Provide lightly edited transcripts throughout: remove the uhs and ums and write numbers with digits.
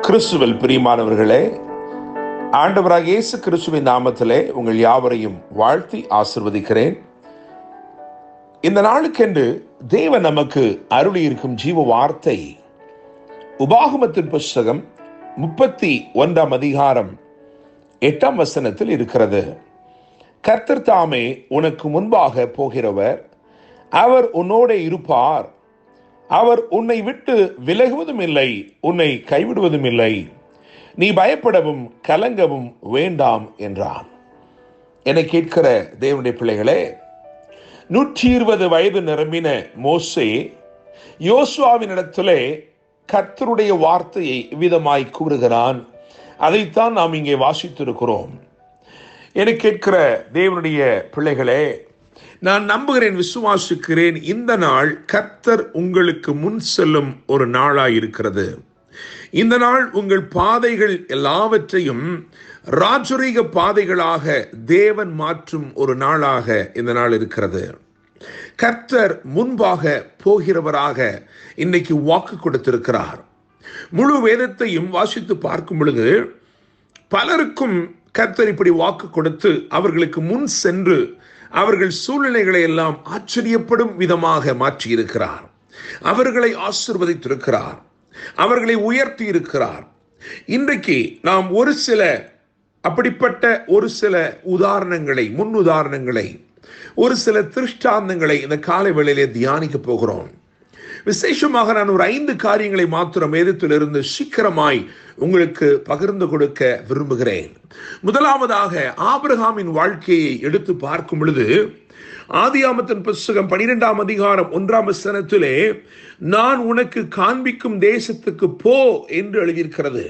கிறிஸ்துவில் பிரியமானவர்களே, ஆண்டவராகிய இயேசு கிறிஸ்துவின் நாமத்திலே உங்கள் யாவரையும் வாழ்த்தி ஆசிர்வதிக்கிறேன். இந்த நாளுக்கென்று தேவன் நமக்கு அருளி இருக்கும் ஜீவ வார்த்தை உபாகமத்தின் புஸ்தகம் 31 அதிகாரம் 8 இருக்கிறது. கர்த்தர் தாமே உனக்கு முன்பாக போகிறவர், அவர் உன்னோட இருப்பார், அவர் உன்னை விட்டு விலகுவதும் இல்லை, உன்னை கைவிடுவதும் இல்லை, நீ பயப்படவும் கலங்கவும் வேண்டாம் என்றான். என்னை கேட்கிற தேவனுடைய பிள்ளைகளே, 120 வயது நிரம்பின மோசே யோசுவாவினிடத்திலே கர்த்தருடைய வார்த்தையை விதமாய் கூறுகிறான். அதைத்தான் நாம் இங்கே வாசித்திருக்கிறோம். என்னை கேட்கிற தேவனுடைய பிள்ளைகளே, நான் நம்புகிறேன், விசுவாசிக்கிறேன், இந்த நாள் கர்த்தர் உங்களுக்கு முன் செல்லும் ஒரு நாளாயிருக்கிறது. இந்த நாள் உங்கள் பாதைகள் எல்லாவற்றையும் ராஜரீக பாதைகளாக தேவன் மாற்றும் ஒரு நாளாக இந்த நாள் இருக்கிறது. கர்த்தர் முன்பாக போகிறவராக இன்னைக்கு வாக்கு கொடுத்திருக்கிறார். முழு வேதத்தையும் வாசித்து பார்க்கும் பொழுது பலருக்கும் கர்த்தர் இப்படி வாக்கு கொடுத்து அவர்களுக்கு முன் சென்று அவர்கள் சூழ்நிலைகளை எல்லாம் ஆச்சரியப்படும் விதமாக மாற்றியிருக்கிறார். அவர்களை ஆசீர்வதித்திருக்கிறார், அவர்களை உயர்த்தி இருக்கிறார். இன்றைக்கு நாம் ஒரு சில உதாரணங்களை, முன் உதாரணங்களை, ஒரு சில திருஷ்டாந்தங்களை இந்த காலை வேளையிலே தியானிக்க போகிறோம். விசேஷமாக நான் ஒரு 5 காரியங்களை மாத்திரம் வேதத்திலிருந்து சீக்கிரமாய் உங்களுக்கு பகிர்ந்து கொடுக்க விரும்புகிறேன். முதலாவதாக ஆபிரகாமின் வாழ்க்கையை எடுத்து பார்க்கும் பொழுது ஆதியாகமத்தின் புஸ்தகம் 12 அதிகாரம் 1 நான் உனக்கு காண்பிக்கும் தேசத்துக்கு போ என்று எழுதியிருக்கிறது.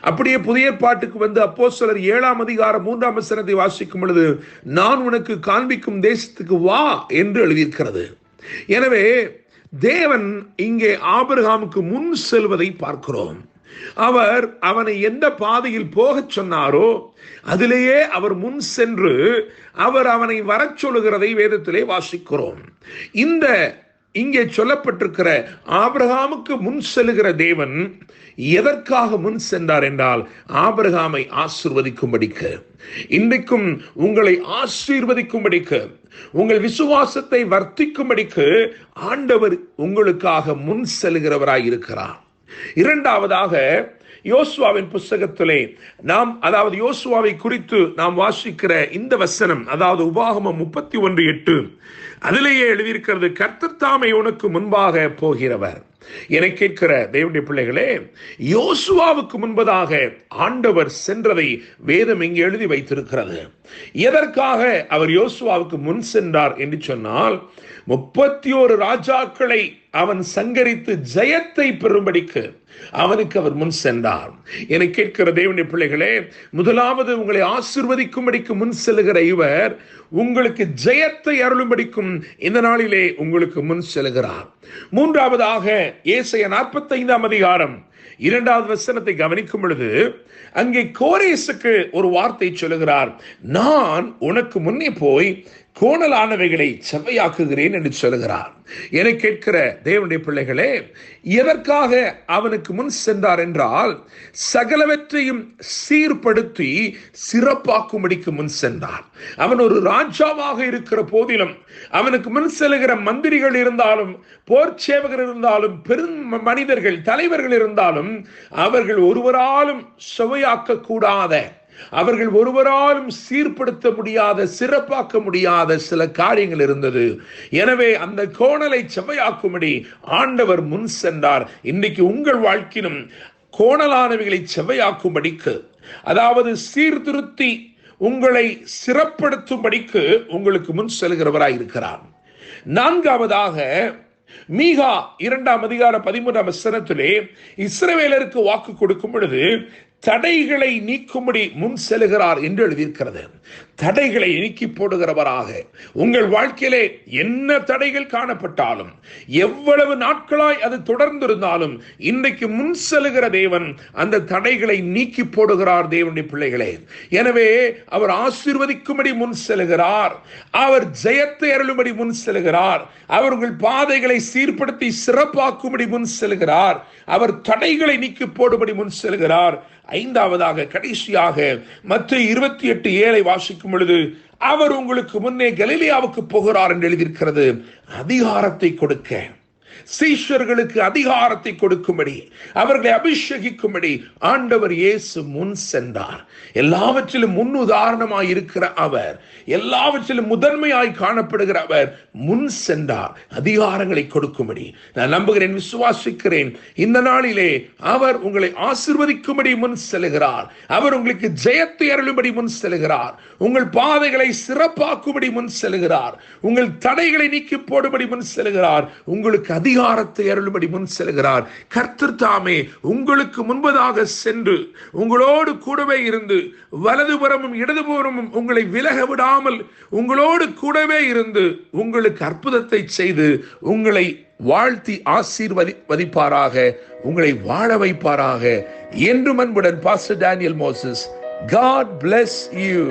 அப்படியே புதிய ஏற்பாட்டுக்கு வந்து அப்போஸ்தலர் 7 அதிகாரம் 3 வாசிக்கும் பொழுது நான் உனக்கு காண்பிக்கும் தேசத்துக்கு வா என்று எழுதியிருக்கிறது. எனவே தேவன் இங்கே ஆபிரகாமுக்கு முன் செல்வதை பார்க்கிறோம். அவர் அவனை எந்த பாதையில் போகச் சொன்னாரோ அதிலேயே அவர் முன் சென்று அவர் அவனை வரச் சொல்லுகிறதை வேதத்திலே வாசிக்கிறோம். இங்கே சொல்லப்பட்டிருக்கிற ஆபிரகாமுக்கு முன் செல்லுகிற தேவன் எதற்காக முன் சென்றார் என்றால் ஆபிரகாமை ஆசீர்வதிக்கும்படிக்கு, இன்றைக்கும் உங்களை ஆசீர்வதிக்கும்படிக்கு, உங்கள் விசுவாசத்தை வர்த்திக்கும்படிக்கு ஆண்டவர் உங்களுக்காக முன் செல்கிறவராய் இருக்கிறார். இரண்டாவதாக யோசுவாவின் புஸ்தகத்திலே யோசுவாவை குறித்து நாம் வாசிக்கிற இந்த வசனம், அதாவது உபாகமம் 31:8, அதிலேயே எழுதியிருக்கிறது, கர்த்தர் தாமே உனக்கு முன்பாக போகிறவர். என்னை கேட்கிற தேவனுடைய பிள்ளைகளே, யோசுவாவுக்கு முன்பதாக ஆண்டவர் சென்றதை வேதம் இங்கே எழுதி வைத்திருக்கிறது. எதற்காக அவர் யோசுவாவுக்கு முன் சென்றார் என்று சொன்னால், 31 ராஜாக்களை அவன் சங்கரித்து ஜெயத்தை பெறும்படிக்கு அவனுக்கு அவர் முன் சென்றார். என கேட்கிற தேவனுடைய பிள்ளைகளே, முதலாவது உங்களை ஆசீர்வதிக்கும்படிக்கு முன் செல்லுகிற இவர் உங்களுக்கு ஜெயத்தை அருளும்படிக்கும் இந்த நாளிலே உங்களுக்கு முன் செல்கிறார். மூன்றாவதாக ஏசாயா 45 அதிகாரம் 2 கவனிக்கும் பொழுது அங்கே கோரேசுக்கு ஒரு வார்த்தை சொல்லுகிறார், நான் உனக்கு முன்னே போய் கோணலானவைகளை செவ்வையாக்குகிறேன் என்று சொல்லுகிறார். என கேட்கிற தேவனுடைய பிள்ளைகளே, எதற்காக அவனுக்கு முன் சென்றார் என்றால் சகலவற்றையும் சீர்படுத்தி சிறப்பாக்கும்படிக்கு முன் சென்றார். அவன் ஒரு ராஜாவாக இருக்கிற போதிலும் அவனுக்கு முன் செல்லுகிற மந்திரிகள் இருந்தாலும், போர் சேவகர் இருந்தாலும், பெரும் மனிதர்கள், தலைவர்கள் இருந்தாலும் அவர்கள் ஒருவராலும் செவ்வையாக்க கூடாத, அவர்கள் ஒருவராலும் சீர்படுத்த முடியாத, சிறப்பாக்க முடியாத சில காரியங்கள் இருந்தது. எனவே அந்த கோணலை செவ்வையாக்கும்படி ஆண்டவர் முன் சென்றார். இன்னைக்கு உங்கள் வாழ்க்கையிலும் கோணலானவைகளை செவ்வையாக்கும்படிக்கு, அதாவது சீர்திருத்தி உங்களை சிறப்படுத்தும்படிக்கு உங்களுக்கு முன் செல்கிறவராய் இருக்கிறார். நான்காவதாக மீகா 2 அதிகாரம் 13 இஸ்ரவேலருக்கு வாக்கு கொடுக்கும் பொழுது தடைகளை நீக்கும்படி முன் செல்கிறார் என்று எழுதியிருக்கிறது. தடைகளை நீக்கி போடுகிறவராக, உங்கள் வாழ்க்கையிலே என்ன தடைகள் காணப்பட்டாலும், எவ்வளவு நாட்களாய் அது தொடர்ந்திருந்தாலும், இன்றைக்கு முன் செல்லுகிற தேவன் அந்த தடைகளை நீக்கி போடுகிறார். தேவனுடைய பிள்ளைகளே, எனவே அவர் ஆசீர்வதிக்கும்படி முன் செல்லுகிறார். அவர் ஜெயத்தை அருளும்படி முன் செல்லுகிறார். அவர் உங்கள் பாதைகளை சீர்படுத்தி சிறப்பாக்கும்படி முன் செல்லுகிறார். அவர் தடைகளை நீக்கி போடும்படி முன் செல்கிறார். ஐந்தாவதாக, கடைசியாக மத்தேயு 28:7 வாசிக்கும் பொழுது, அவர் உங்களுக்கு முன்னே கலிலேயாவுக்கு போகிறார் என்று எழுதியிருக்கிறது. அதிகாரத்தை கொடுக்க, சீஷர்களுக்கு அதிகாரத்தை கொடுக்கும்படி, அவர்களை அபிஷேகிக்கும்படி ஆண்டவர் இயேசு முன் சென்றார். எல்லாவற்றிலும் முன் உதாரணமாய் இருக்கிற அவர், எல்லாவற்றிலும் முதன்மையாய் காணப்படுகிற அவர் முன் சென்றார் அதிகாரங்களை கொடுக்கும்படி. நான் நம்புகிறேன், விசுவாசிக்கிறேன், இந்த நாளிலே அவர் உங்களை ஆசீர்வதிக்கும்படி முன் செல்கிறார். அவர் உங்களுக்கு ஜெயத்தை அருளும்படி முன் செல்கிறார். உங்கள் பாதைகளை சிறப்பாக்கும்படி முன் செல்கிறார். உங்கள் தடைகளை நீக்கி போடும்படி முன் செல்கிறார். உங்களுக்கு அதிகாரத்தை அருளும்படி முன் செல்கிறார். கர்த்தர் தாமே உங்களுக்கு முன்பதாக சென்று உங்களோடு கூடவே இருந்து, வலதுபுறமும் இடதுபுறமும் உங்களை விலக விடாமல் உங்களோடு கூடவே இருந்து உங்களுக்கு அற்புதத்தை செய்து உங்களை வாழ்த்தி ஆசீர்வதிப்பாராக, உங்களை வாழ வைப்பாராக. என்றும் அன்புடன் pastor Daniel Moses. God bless you.